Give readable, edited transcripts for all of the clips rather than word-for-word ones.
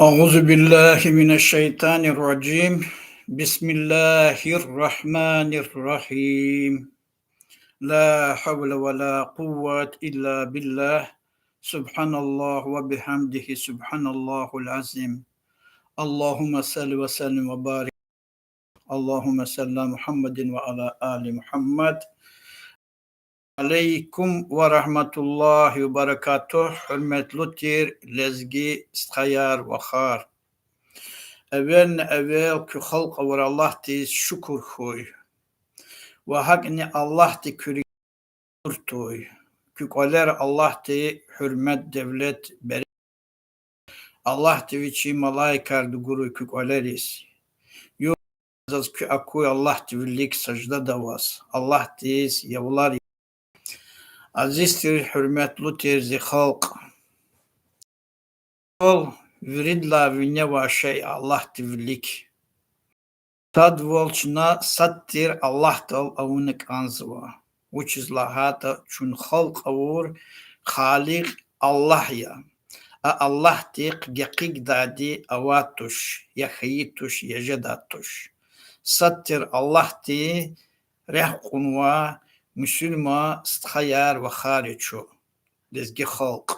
Euzu billahi mineşşeytanirracim. Bismillahirrahmanirrahim. La havle ve la kuvvet illa billah. Subhanallah ve bihamdihi subhanallahul azim. Allahumme salli ve sellim ve barik. Allahumme salli Muhammedin ve ala ali Muhammed. Aleyküm ve rahmetullahi ve berekatuh. Hürmetli tir, lezgi, istkayar ve khar. Evvel ki halk var Allah te şükür huy. Ve hak ni Allah te küri toy. Ki koler Allah te hürmet devlet beri. Allah te viçi malaikar du guru ki koleris. Yo az ki akuy Allah te villik secde davas. Allah te yavlar. Aziztir hürmetli terzi halk. Ol viridla vinne va şey Allah te villik. Tad volchna sattir Allah tal avunik anzva. Which is lahata chun khalq awur khaliq Allah ya. Allah tiq yaqiq dadi awatush yakhitush yajadatush. Sattir Allah ti reh qunwa musulma sthayar ve kharichu. Dezgi khalq.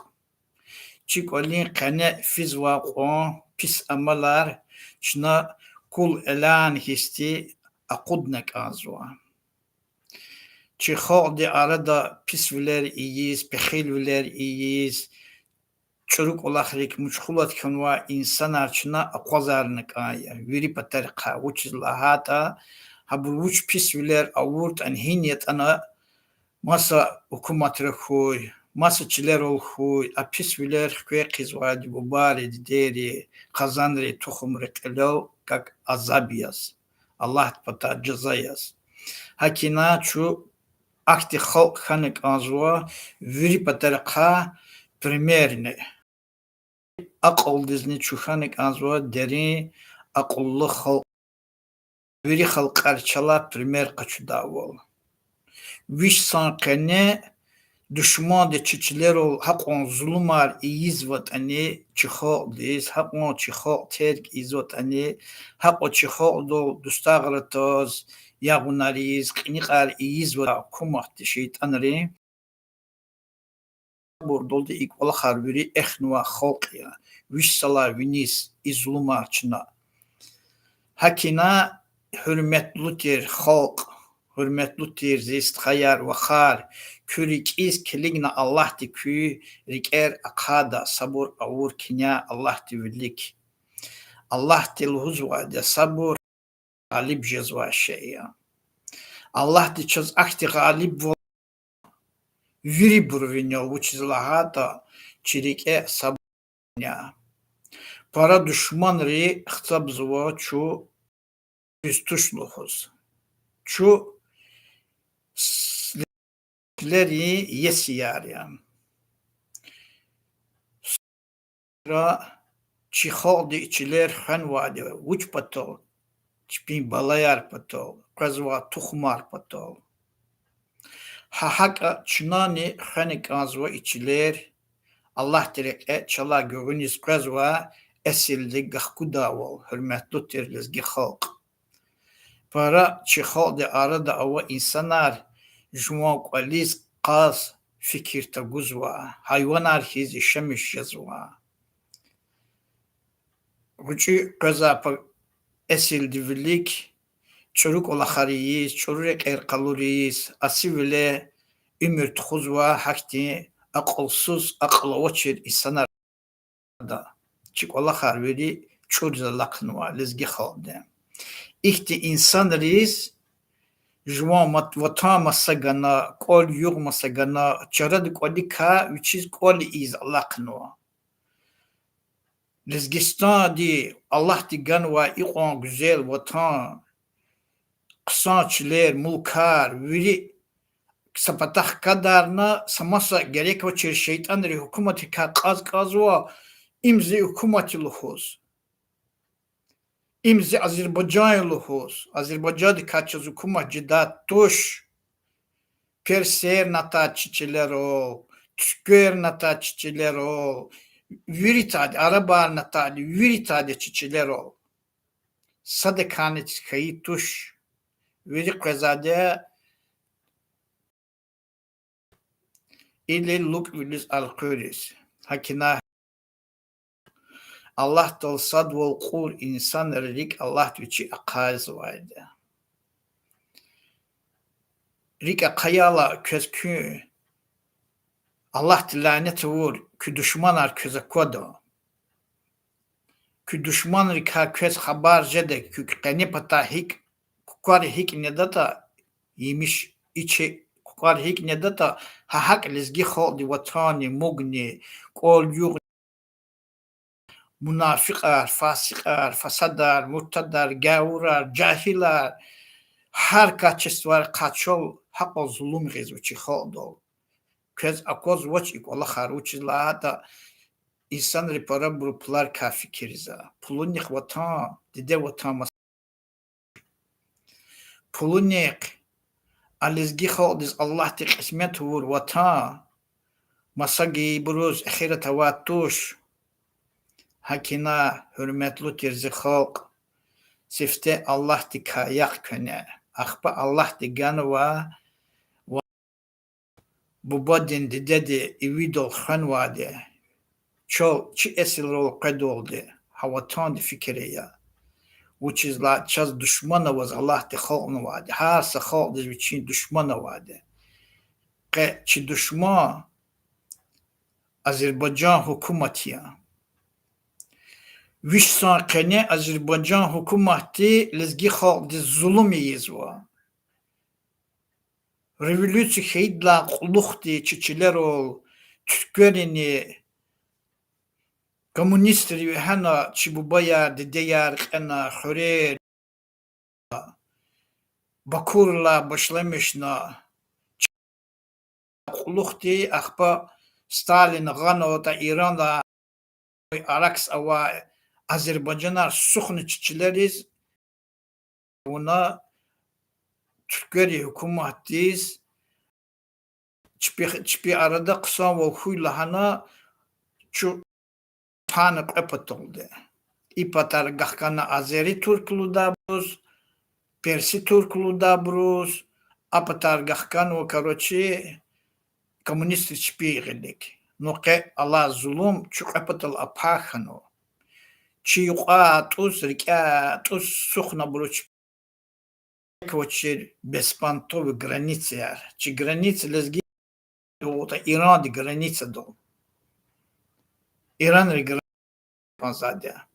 Chikolin qane fizwa qon pis amalar çna kul elan histi akudnek azwa. Çi xaldi arada pis viler iyiyiz, pexil viler iyiyiz. Çocuk olakrik muçhulat kanva insan arçına akwazarnik aya. Viri paterqa uçiz lahata habur uç pis viler avurt an hinyet ana masa hukumatri huy. Masa çiler ol huy. A pis viler kwe qizwadi bubari deri kazanri tohumri qelav как азабияс. Аллах пата джазаяс. Hakina çu akti halk hanik azwa viri paterqa primerine. Akıl dizni çu hanik azwa deri akıllı halk viri halkar çala primer kaçu davol. Viş sankene düşman de çiçiler ol hak on zulumar iyiz vatani çıxo diz hak on çıxo terk izotani hak o çıxo do dustağratoz yagunariz qiniqar iyiz vat kumahti şeytanri bordolda ilk ola xarbiri exnwa xalq ya viş salar vinis izulumar çına hakina hürmetli ter xalq hürmetli ter zist xayar ve xar kürik iz kiligna Allah ti kü riker akada sabur avur kinya Allah ti villik Allah ti lhuzwa de sabur galib jezwa şeyya Allah ti çöz akti galib viri burvinyo uçizlahata çirike sabur ya para düşman ri xtab zwa çu üstüşluhuz çu leri yesiyar ya. Ra çiğoldi içiler han vade uç patol çpin balayar patol kazva tuhmar patol ha haka çınani hanik azva içiler Allah direk çala görünüz kazva esildi gahkudavol hürmetli terlizgi halk para çiğoldi arada ava insanlar Jumok aliz qas fikir taguzwa hayvanar hizi şemiş yazwa Uçu qazapa esil divilik çoruk olaxariyiz çoruk erqaluriyiz asivile ümür txuzwa hakti aqlsuz aqlavaçir insanlar da çık olaxar veri çorza laqnwa lezgi xalde ihti insan riz Jumot vata sagana kol yug sagana çarad kolika which is kol is laqno Lezgistan di Allah di ganwa iqon güzel vatan kısaçler mulkar veri sapatah kadarna samasa gerek o çir şeytan ri hükümeti ka qazwa imzi hükümeti luhuz imzi Azerbaycan luhuz Azerbaycan kaçız hükümet cidat tuş perser nata çiçeler ol tükür nata çiçeler ol Viritade, arabarna tade, viritade çiçilerol. Sadekane kayı tuş. Viri kazade ile luk vilis alkıris. Hakina Allah dol sad vol kur insan rik Allah tüçi akaz vardı. Rik akayala közkü Allah lanet vur kü düşmanar köze kodo. Kü düşman rika köz haber jede kü kani pata hik kukar hik nedata yemiş içi kukar hik nedata ha hak lizgi khodi vatani mugni kol yug münafıklar, fasıklar, fasadar, murtadar, gavurar, cahilar, her kaçıs var kaçol hak o zulüm gizvuçi khodol. Köz akoz voç ikola haruçi lahata insan ripara gruplar kafi kiriza. Pulunik vatan, dide vatan mas. Pulunik alizgi khodis Allah ti kısmet vur vatan. Masagi buruz ahiret avatuş. Hakina hürmetli tirzi halk. Sifte Allah di kayak köne. Akba Allah di ganwa bu bodin di dedi ividol khanwade. Çol çi esil rol qedoldu. Havatan di fikre ya. Which is la çaz düşmana was Allah di khalqna vade. Her sa khalq di için düşmana vade. Qe çi düşman Azerbaycan hükümetiya. Viş sanqene Azerbaycan hükümeti lezgi halk di zulüm yizwa. Revolüsyon heydla quluxti çiçilerol Türklerini komünistleri hana çibubaya de diyar qena xure Bakurla başlamışna quluxti axpa Stalin gano da İran'da Araks ava Azerbaycanlar suxnu çiçileriz buna Türkleri hükümetiz çipi arada kısa ve huyla hana şu tanıp epatoldu. İpatar gahkana Azeri Türklu da bruz, Persi Türklu da bruz, apatar gahkan ve karoçi komünist çipi gilik. Noke Allah zulüm çok epatal apahano. Çi yuqa tuz rika tuz suxna bruç Koçer беспонтовые границы, чи границы лезги, вот Иран граница дол. Иран граница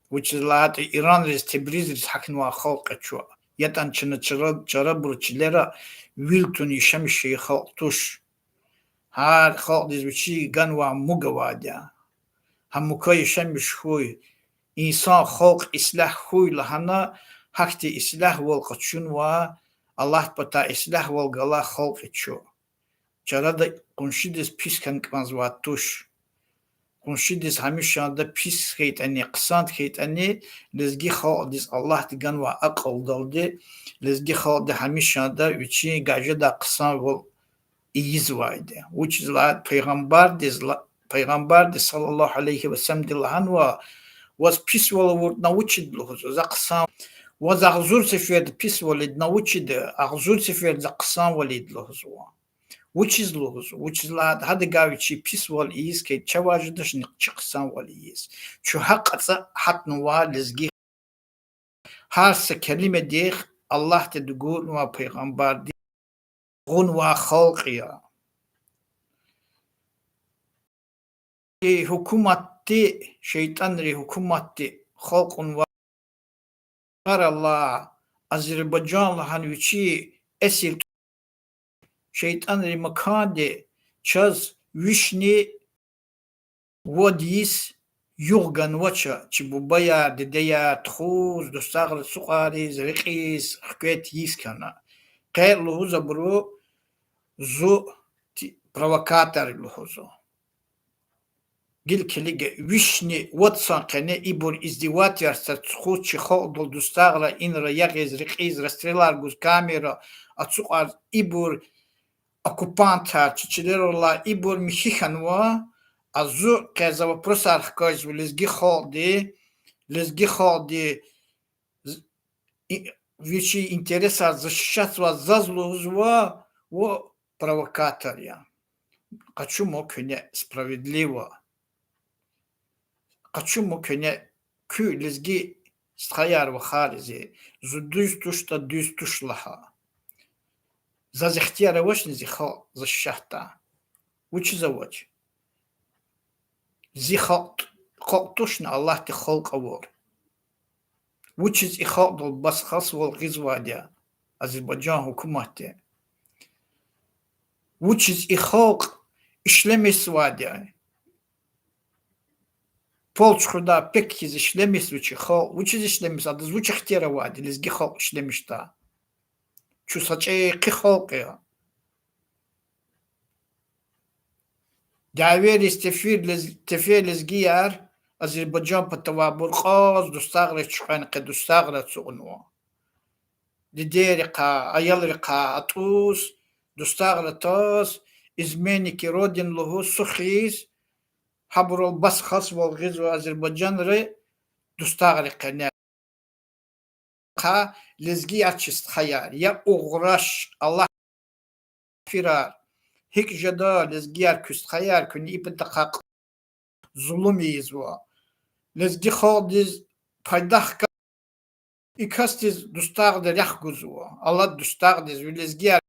which is like Иран is Tebriz is haknwa халqa чу. Yatan çını çara burçilera wiltun işem şey haltuş. Har halq is biçi ganwa mugawada. Hamuka işem şuy. İnsan halq islah huy lahana hakti islah wal qachun wa Allah pata islah wal gala halq çu. Çara da konşides pis kankmaz wa tuş. Konşides hamişanda pis heytani qısant heytani lezgi xaldis Allah digan wa aql daldi lezgi xaldi hamişanda üçi gaje da qısan wal iyiz waydı. Which is like peygamber sallallahu aleyhi ve sellem dilan wa was pis wal word nauçid luhuz za qısan was ağzur seferde pis walid nauçid ağzur seferde qısan walid luhuz which is luhuz which is like hadi gaviçi pis wal iyiz ki çavajı dışını çıksan wal iyiz şu hakatsa hatnu wa lezgi harsa kelime deyik Allah dedi gur ve peygamber deyik gun ve halqiya hükümeti şeytanri hükümeti halkun var Allah Azerbaycanlı hanviçi esil şeytanri makade çaz vişni vodis yurgan vaça çibubaya dedeya txuz dostağlı suqari zriqis hükümet yiskana qeylu zabru zu provokator luhuzo Gilkelige vişni watsan qene ibur izdivat yarsa txuz çi xodol dostağla inra yagiz riqiz rastrelar guz kamera atsuqar ibur okupantar çiçilerla ibur mihihanwa Азу за вопрос архкаж лезги ходи вещи интереса защищать вас за зло о провокатория. Хочу мокне справедливо. Хочу мокне кю лезги стхаяр в харизе зудуз тушта дуз тушлаха. За захтияра вошни зиха защищата. Учи завоч. Зиха тушна Аллах ти холк авор. Учиz ihadol baskhas vol gizvadiya Azerbaycan hukumati. Учиz ihaq işlemis vadiya. Polçkuda pek kiz işlemis uçi xalq. Учиz işlemis adı uçi xtiyara vadi. Lizgi xalq işlemiş da. Çu saçı ki xalq ya. Daveri tefir lizgi yer Azerbaycan patavabur qaz dustagre çıkan ki dustagre tsuğunu. Дидерика, аялрика, атус, дустагратос, изменники родин лугу сухиз, хаброл басхас волгиз в Азербайджан ре дустагрика не. Ха лезги ачист хаяр, я уграш Аллах фирар. Хик жада лезги аркуст хаяр, күні ипетақақ zulum izva. Lezgi xadiz paydах İkastiz dustağdır yaxguzuva. Allah dustağdır. Lezgiyer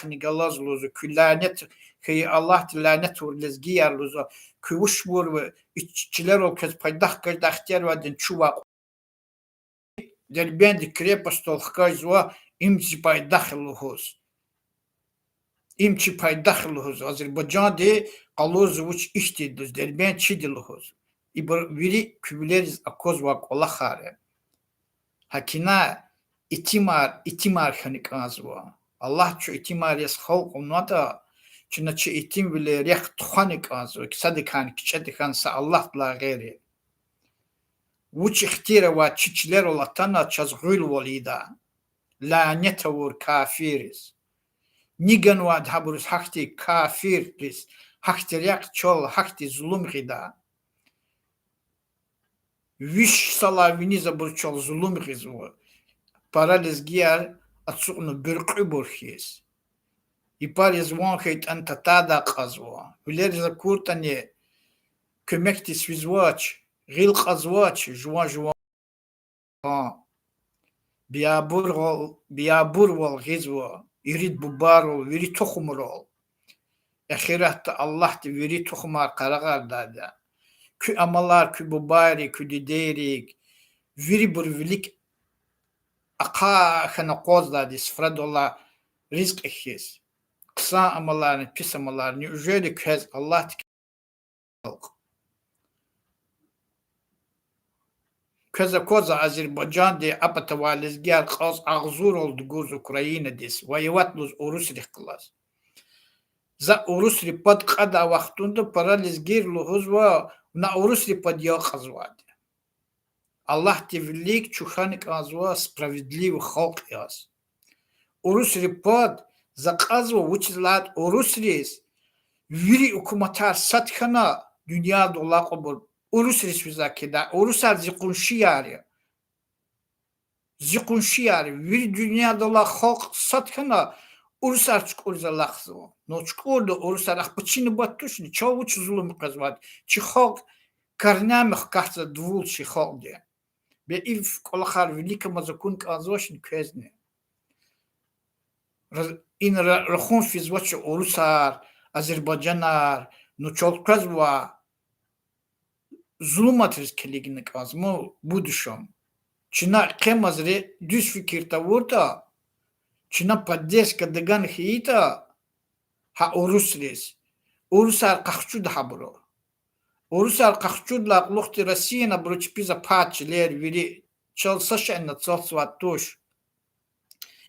nigalaz luzu. Kü lanet. Kü Allah lanet vur lezgiyer luzu. Kü uş vur ve iççiler ol kez paydah gırdahtiyar vadin çuva. Derbendi krepostol xkayzva imci paydah luhuz. İmci paydah luhuz. Azerbaycan de qaluz uç işti düz. Derben çidi luhuz. İbir viri kübüleriz akozva kola xare. Hakina itimar hanik azwa. Allah çu itimar yas xalq onada çuna çu itim bile rex txanik azwa. Sadıkan kiçedikansa Allah la gayri. Uç ihtira wa çiçler olatana çazgul walida. Lanet vur kafiriz. Nigan wa dhaburus hakti kafiriz. Hakti yak çol hakti zulum gida. Viş salavini zaburçol zulum gizvo. Paraliz giyar atsuknu bürkü burkhis. İpariz vankayt antatada qazvo. Vileriz kurtani kömekti svizvaç. Gil qazvaç juan. Biyabur vol gizvo. Irid bubarol, viri tohumrol. Ahirette Allah de viri tohumar karagar dada. Kü amalar, kü bubari, kü diderik, viri burvilik aqa xana qozladi $0 rizq ehis. Kısa amalarını, pis amalarını, ücredi köz Allah tıkalq. Köze koza Azerbaycan de apatavalizgiyar qaz ağzur oldu guz Ukrayna des. Vayevatluz Urus riklas. За Урус рипад qada vaxtunda paralizgir luhuz va na Urus ripad ya qazvadi. Allah tevillik çuxanik azva справедливый xalq yaz. Urus ripad za qazva uçizlat Urus ris viri hukumatar satkhana dünya dola qabul Urus ris vizakida Urusar ziqunşiyari. Ziqunşiyari viri dünya dola xalq satkhana Урусар чкурза лахзо. Но чкурда урусар ахпачини баттушни чавуч зулум казвад. Чи хог карнамх кахца двул чи хогде. Бе ив колахар велика мазакун казошни кезне. Ин рахун физвач урусар, Азербайджанар, но чол казва zulmatriz keligini kazmo buduşum. Çina kemazre düz fikirta vurda Çina paddeska degan hita ha Uruslis. Urusar qaxçud habro. Urusar qaxçud la luxti Rossiyana bruç piza patçiler viri çalsaşanna çalsvattuş.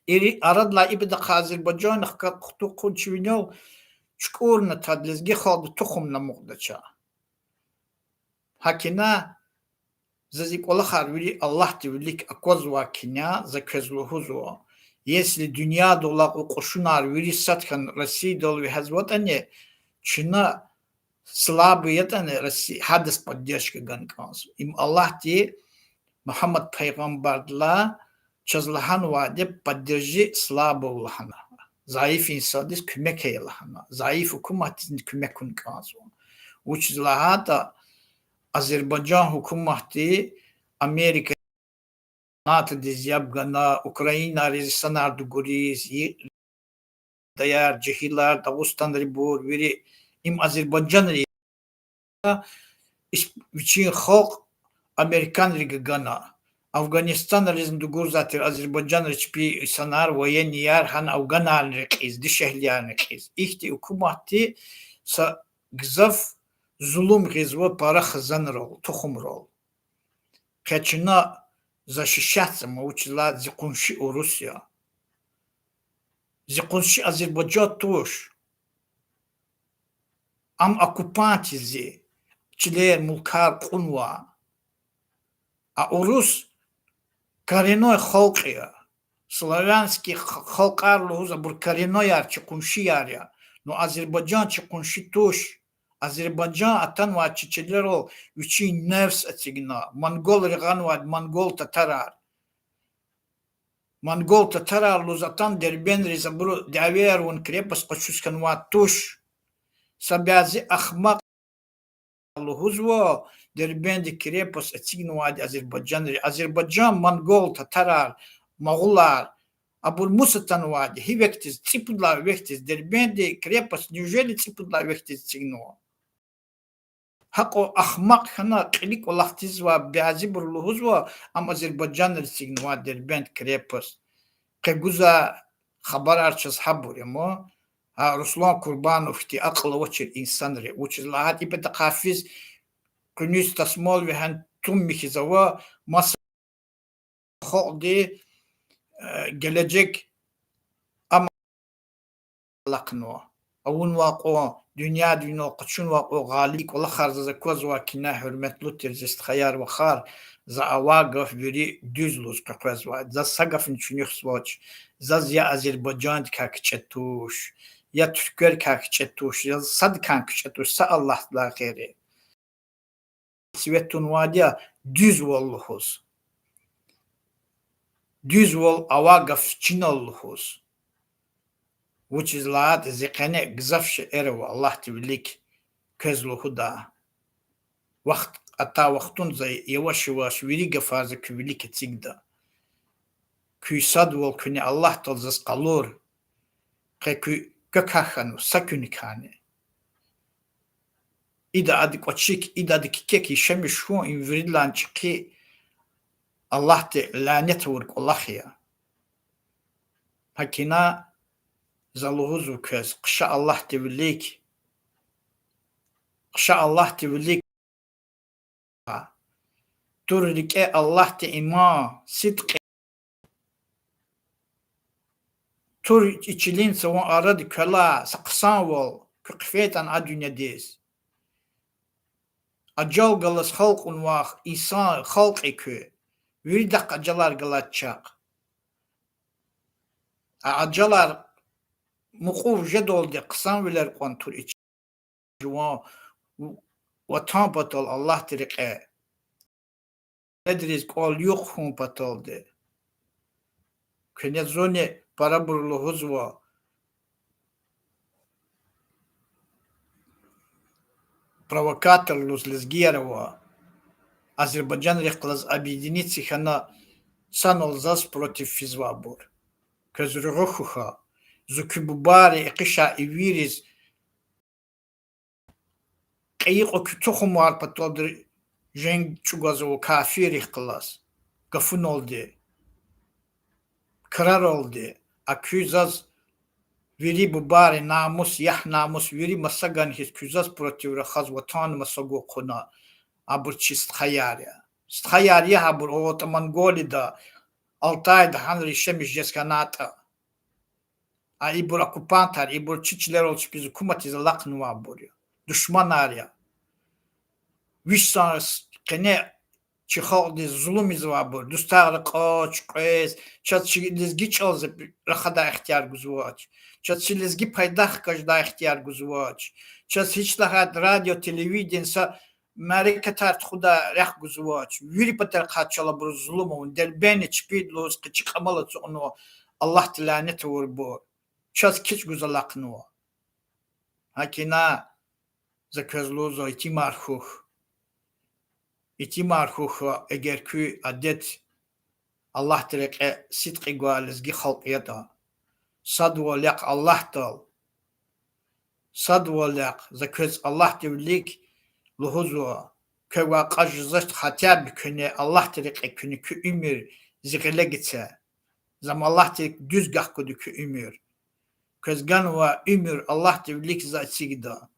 Eri aradla ibda Azerbaycan qaqtu qunçvinov çkurna tadlizgi xaldı tuxumna muqdaça. Hakina zazik ola harviri Allah divilik akozwa kinya zakezluhuzo. Если dünya dola o koşunar viri satkan Россия dolu ve hazvatane Çin'a слабые хадис поддержка ганканс. Им Аллах ти Muhammed peygamberla çözülen vaade поддержи слабого лахана. Zayıf insanız kümek eylahana. Zayıf hükümetin kümek kunkansı. Uçuzlaha da Azerbaycan hükümeti Amerika NATO dizyabgana Ukrayna rezistan arduguriz dayar cehilar Dağıstan ribur veri im Azerbaycan için halk Amerikan rigana Afganistan rezin dugur zaten Azerbaycan hiçbir sanar военный yer han Afgan rikiz dişehliyan rikiz ihti hükümeti gzaf zulüm gizva para khazan rol toxum rol Keçina защищаться научила закончи Rusya закончи Azerbaycan tuş am оккупантизи çiler mulkar qunwa a Rus коренной халқия славянский халқарлы за бур коренной арчи кунши яря но Azerbaycan чи кунши туш Azerbaycan atan va çiçeler ol üçün nefs etigna Mongol rigan va Mongol Tatarar luzatan derben riza buru daver un krepos qochuskan va tush sabazi ahmaq huzvo derbendi krepos etigna va Azerbaycan Mongol Tatarar Moğollar Abul Musatan va hivektiz ципудла vektiz derbendi krepos неужели ципудла vektiz tigno Hako ahmak hana qilik olaqtiz va bazi burluhuz va am Azerbaycan signo derbent krepos Qeguza xabar archas habur yamo Ruslan Kurbanov ti aql vachir insan re uchiz lahat ipeta qafiz kunus tasmol ve han tum mikizava mas xodi gelecek ama laqno avun vaqo dünya qıçın vaqo galik ola xarzaza koz va kina hürmetli terzist xayar va xar za avagaf veri düzluz qaqaz va za sagafın çünüx svoç za ya Azerbaycan kakçetuş ya Türkler kakçetuş ya sad kakçetuş sa Allah la xeyri Svetun vadiya düz volluhuz düz vol avagaf çinolluhuz which is laat ziqane gzafsh erwa Allah tiblik közluhu da vaqt ata vaqtun zay yavaş yavaş viriga fazla küblik etsigda küsad vol küni Allah tolzas qalur qekü kökakhanu sakünikane ida adik açık ida adik keki şemiş şu inviridlan çıkı Allah te lanet vurk Allah ya hakina zaluhuzu köz qışa Allah tiblik qışa Allah tiblik Turrike Allah te ima sidq tur içilin savun aradı köla saqsan vol kıqfetan a dünyadis acal galas halqun vaq insan halq ekü virdak acalar galatçaq acalar muquf jedoldi qısan veler kontur iç vatan patal Allah tiriqe nedriz kol yok hun pataldı Könezoni para burluhuz va провокаторлус лезгерова Azerbaycan реклаз объединиться хана санолзас против физвабур közrüğüha zükübubari qisha iviris qeyq kütuxum var patoldur jeng çugazo kafir ikhlas gafun oldu karar oldu aküzaz veri bubari namus yah namus veri masagan his küzaz protiv khaz vatan masago qona abur çist khayarya sthayarya abur o Mongolida Altay'da hanri şemiş jeskanata ibur okupantar ibur çiçler olmuş bizi kumatiz laqnu var buraya düşman arya Vişsans kene Çiğ zulüm izvabur. Dostlar kaç kız. Çatçilizgi çalzıp rakhada ihtiyar guzvaç. Çatçilizgi paydah kajda ihtiyar guzvaç. Çat hiç lahat radyo televizyonsa Amerika tart xuda rah guzvaç. Viri patar kaçala bur zulüm on del beni çpidlos qıçı kamalat onu Allah lanet vur bu. Çat kiç guzalaqnu. Hakina zakazlozo iti marhuh. İti marhuh eğer ki adet Allah tereke sidqi gualizgi halqiyata. Sad volaq Allah tal. Sad volaq zakaz Allah devlik luhuzu keva qajzat hatab küne Allah tereke küne kü ümür zigile gitse. Zam Allah terek düzgah kudu kü ümür. Közgan ve ümür Allah devlik zatsigda.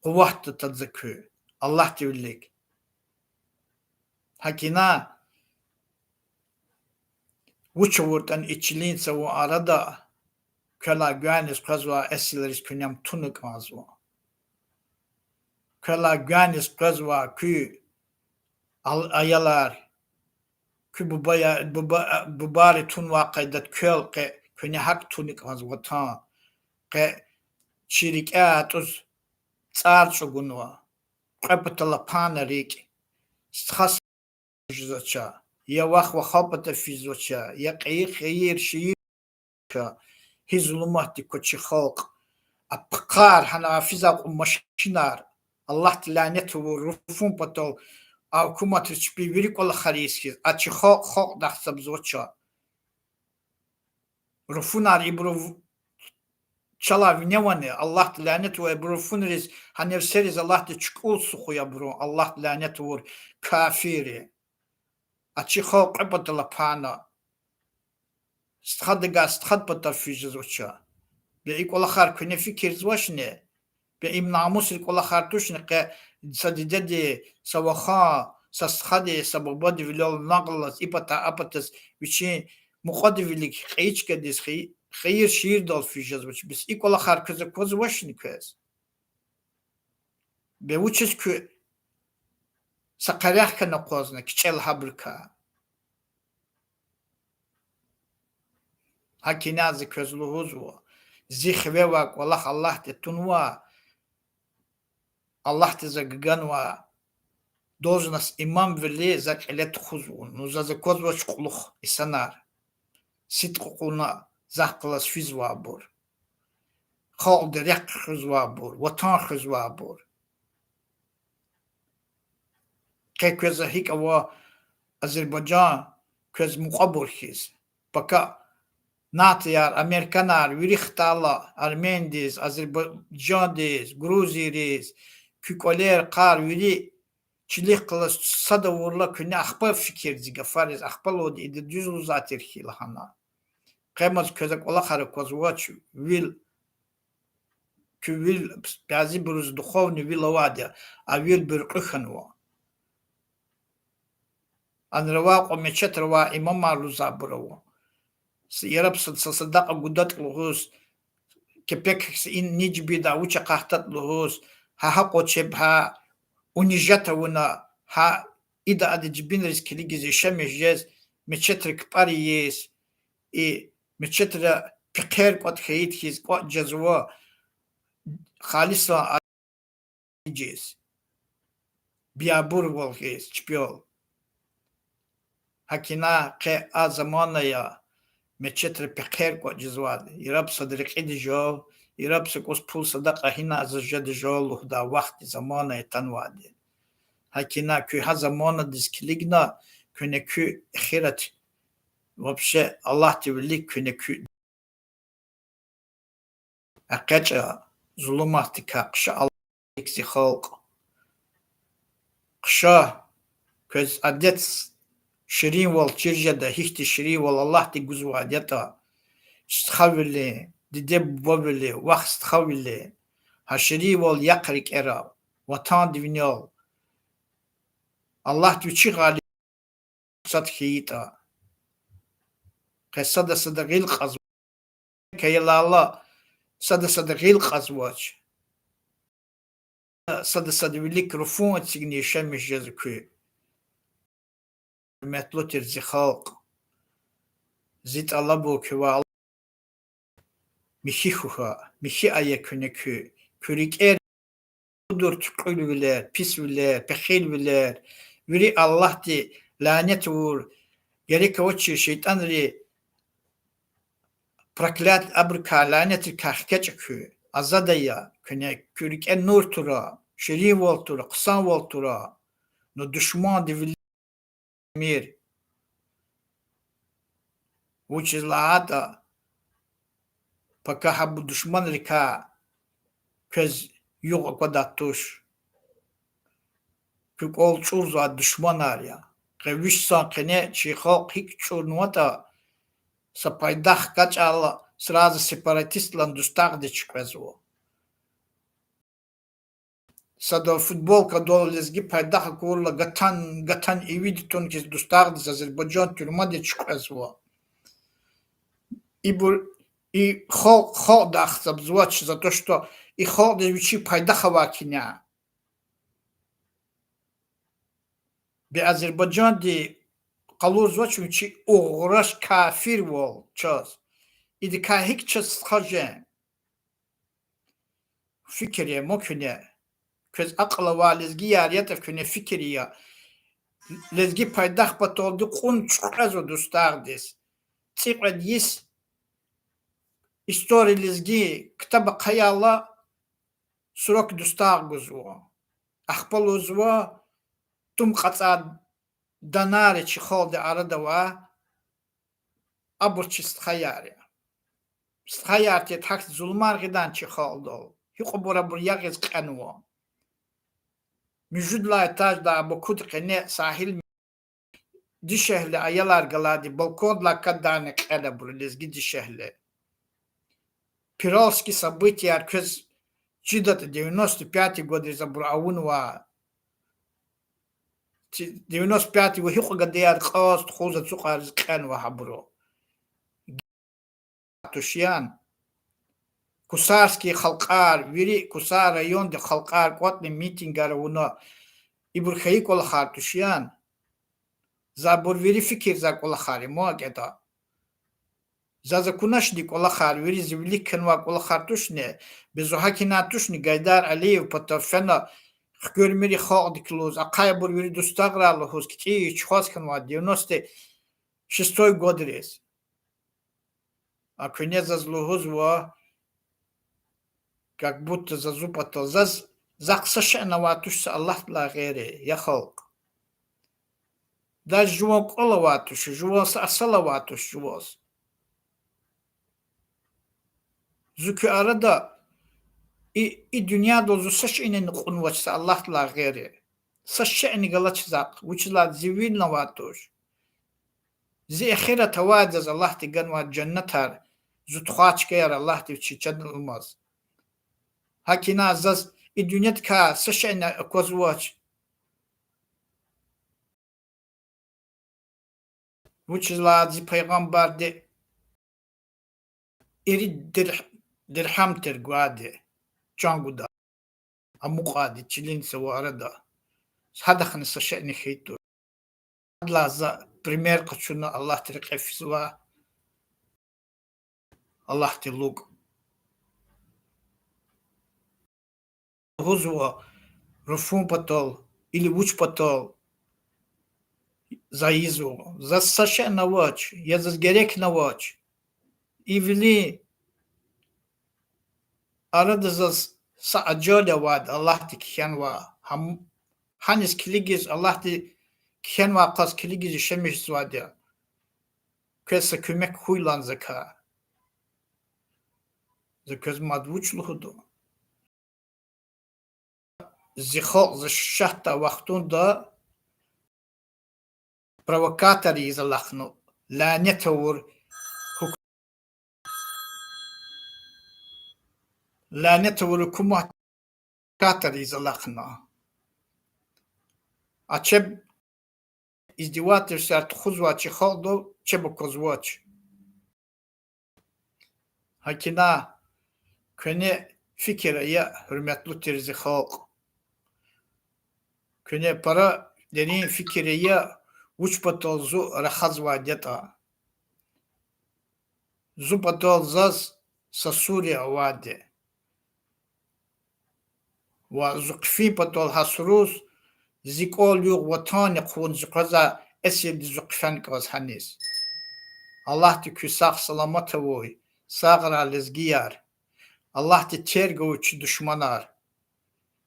Kuvvat tadzakü. Allah devlik. Hakina Vuçavurtan içilinse o arada köla güvenis kazva esileris künem tunuk azva. Köla güvenis kazva kü ayalar kü bu bari tun vakaydat köl ke küne hak tunuk azva ta ke şirikat uz tsar çogunva kapitala panarik sthas jzacha ya vah ve khabata fizocha ya khayir şi هي ظلمات كوتشي خلق أبقار حنا فيزاق مشينار الله تلانته ورفون بطل أو كما تشبي ويريك ولا خريسكي أتشي خلق دخسب زوتشا رفونار إبرو شلا виняване الله تلانته وإبروفونريز هنفسريز الله تشكول سخو يبرو الله تلانته ور كافيري أتشي خلق بطل بانا استخد بطل فيجز وتشا بيك ولا خار كنا فكر زواشنه بيم ناموس ولا خار توشنه ق صديدي سواخا سستخدي سببود فيلول نقلس إبتا أبتس وشي مقدملك خيش كديس خير شير دال فيجز وش بس إيك ولا خار كذا كوز واشنه كوز بيوتشس كو سقريح كنا قوزنا كشل حبركا Hakinazı közlüğüz bu. Zihve vak vallah Allah te tunva. Allah te zagganva. Должность имам вели за келет хузу. Ну за козва чқулух исанар. Ситқуна захқлас физва бур. Хал дерек хузва бур. Ватан хузва бур. Кеквеза хик ава Azerbaycan köz muqabur his. Baka Natyar, Amerikanar, Virihtala, Armendis, Azerbaycandiz, Gruziris, Kükoler, Kar, Viri, Çilik kılıç, sada vurla küne akba fikirciga, fariz akbal odi, idi düz uzatir hilahana. Qemaz közek ola xarı kozvaç, vil, kü vil, bazı buruz duhovni vil avadya, a vil bir qıxanva. Anrava qomeçet rava imam marluza burava. Yarab صدق قدرت لغوس كبك إن نجبي دا وش قحطت لغوس ها قوتشب ها ونجتا ونا ها إذا أدي جبين رزق ليجز شمش جز متشتر كباريس متشتر بخير قد خيط هيز قد جزوا خالصا جز بيابور والغيز چبيول هكنا قي آزمانا يا متشتر بخير قد جزواد يرب صدرق إدي جو يرب سكوس پول صدقه هنا از جد جو لحدا وقت زمانه تنوادي هكنا كي ها زمانه ديسكليغنا كونه كي خيرت вообще الله تولي كونه كي أقجع ظلماتك قشا الله يكسي خلق قشا كز أدت شرين والتجدة هيك شرين والله تجوزوا عدتا استخوله ديدب بوبله وقت استخوله هشري واليقرك إرا وطان دينيال الله تشي غالي صدقيتا قصة صدقيل قزو كيلا الله صدقيل قزواج صدق وليك رفون تسجني شمش جزكوي hürmetli tirzi halk. Zit Allah bu küva mişi huha, mişi ayekünekü, kürik er budur tükül biler, pis biler, pehil biler, viri Allah di lanet vur, gerek o çi şeytan ri praklят abrka lanet kahkecekü, azadaya, küne kürik en nur tura, şeri vol tura, kısan vol tura, no düşman di mir, which is lahata, paka bu düşman rika, köz yok kadar tuş, kük ol çurza düşman arya. Qeviş sankine çiğok hik çurnuvata sapaydah kaç ala sразу separatistlan dustagde çıkvezo. Sada futbolka dolezgi paydah kurla gatan eviditun ki dustagde z Azerbaycan türmade çıkvezo. И хо дахсаб звач за то, что и хо девичи пайдахова киня. Be Azerbaycan di qalur звач вичи оғраш кафир вол час. İdi kahik ças khajen. Fikriye moküne. Köz akla valizgi yariyat küne fikriye. Lezgi paydah batoldu kun çukazo dostardis. Tsiqad yis İstori lezgi kitaba kayala surok dostar guzwa. Akhpal uzwa tum qatsa danare çi xolde arada va aburçi stkayari. Stkayarti tak zulmargidan çi xoldo. Hiqo bora bur yagiz qanwa. Müjudla etaj da bu kut qene sahil di şehli ayalar galadi balkonla kadane qala bur lezgi di şehli. Перовские события, köz чидат 95 годы забур аунва 95 وهيق قديار قاست خوزة سقار زقان وحبرو تشيان كسارسكي خلقار ويري كسار ريون دي خلقار قوتن ميتينغار ونا إبر خيق ولا خار تشيان زابور ويري فكر زاك ولا خاري مو أكيدا Zaza kunaşnik ola khar veri zivlik kenwak ola khartushne bezuhakinatushni Gaydar Aliyev patafena khgörmeri khagdikloz aqaybur veri dustagralo hos ki chkhos kenwa 96 годрес а конец зазлугузва как будто зазупатал зақсашана ватуш Аллах ла гайре я халq да жуон qola vatush жуос asala vatush жуос Zükü arada dünya dozu saç inen qunvaçsa Allah la gayri. Saç inen galaçzaq, uçla zivin lavatuş. Zi ahira tawadaz Allah ti ganwa cennetar. Zutxaç kayar Allah ti çiçan olmaz. Hakina azaz dünyat ka saç inen kozvaç. Uçla zi peygamber de eri dirham terguade changuda amuqadi chilin sawa arada hadakhni sashani khaytu laza primer qachuna Allah tirqefiswa Allah tiluk huzwa rufum patol ili vuch patol zaizu za sashana wach ya za gerek na wach ivli arada zas sa ajola wad Allah ti kyanwa ham hanis kiligis Allah ti kyanwa qas kiligis shemiş swadia kesa kümek huylan zaka zaköz madvuçluhudu zikho zashahta waqtunda provokatari izalakhnu lanetawur lanetawur kumat katari izalakhna Açeb izdivati şart khuzvaçi khaldo çebukozvaç Hakina köne fikireye hürmetli tirzi halk köne para derin fikireye Uç patol zu rahaz vadeta. Zu patol zaz sasuri avade. Wa zuqfi patol hasruz zikol yuq vatani qun zuqaza esil zuqfan kaz hanis. Allah ti küsak salamata voy. Sağra lezgiyar. Allah ti tergo uç düşmanar.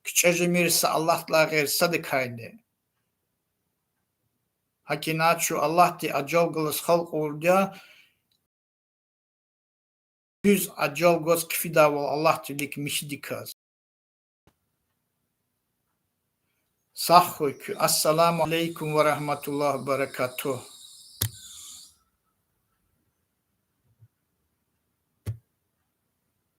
Küçece mirse Allah'la gayr sadıkayne. Hakinaçu Allah ti acal gılız halk orada yüz acal göz kfida val Allah ti lik mişdikaz. Sahhükü. Assalamu aleykum ve rahmetullah ve berekatuh.